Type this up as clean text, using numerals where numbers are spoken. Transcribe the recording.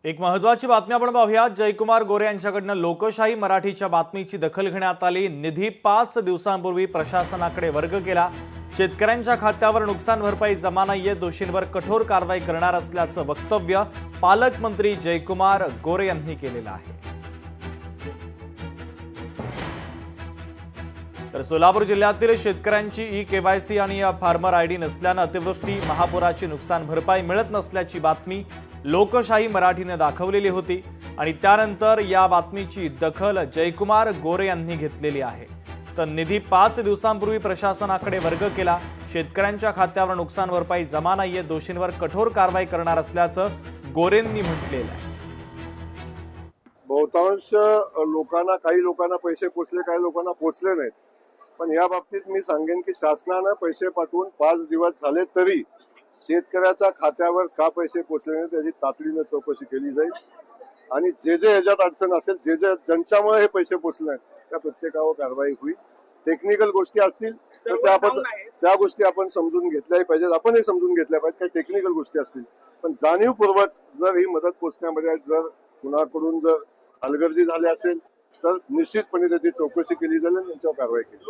एक महत्त्वाची बातमी आपण पाहूया। जयकुमार गोरे यांच्याकडून लोकशाही मराठीच्या बातमीची दखल घेण्यात आली। निधी 5 दिवसांपूर्वी प्रशासनाकडे वर्ग केला। शेतकऱ्यांच्या खात्यावर नुकसान भरपाई जमा नाहीये, दोषींवर कठोर कारवाई करणार असल्याचं वक्तव्य पालकमंत्री जयकुमार गोरे यांनी केलेलं आहे। तर सोलापूर जिल्ह्यातील शेतकऱ्यांची ई-केवायसी आणि फार्मर आयडी नसल्याने अतिवृष्टी महापुराची नुकसान भरपाई मिळत नसल्याची बातमी लोकशाही मराठीने दाखवलेली होती आणि त्यानंतर या बातमीची दखल जयकुमार गोरे यांनी घेतलेली आहे। तर निधी 5 दिवसांपूर्वी प्रशासनाकडे वर्ग केला। शेतकऱ्यांच्या खात्यावर नुकसान भरपाई जमा नाहीये, दोषींवर कठोर कारवाई करणार असल्याचं गोरेंनी म्हटलेलं आहे। बहुतांश लोकांना, काही लोकांना पैसे पोचले, काही लोकांना पोचले नाहीत। पण या बाबतीत मी सांगेन की शासनाने पैसे पाठवून 5 दिवस झाले तरी शेतकऱ्याच्या खात्यावर का पैसे पोचले नाही त्याची तातडीने चौकशी केली जाईल आणि जे ह्याच्यात अडचण असेल, ज्यांच्यामुळे हे पैसे पोचले नाहीत त्या प्रत्येकावर कारवाई होईल। टेक्निकल गोष्टी असतील तर त्या गोष्टी आपण समजून घेतल्याही पाहिजेत, आपणही समजून घेतल्या पाहिजेत। काही टेक्निकल गोष्टी असतील पण जाणीवपूर्वक जर ही मदत पोचण्यामध्ये जर कुणाकडून जर हलगर्जी झाली असेल तर निश्चितपणे त्याची चौकशी केली जाईल आणि त्यांच्यावर कारवाई केली।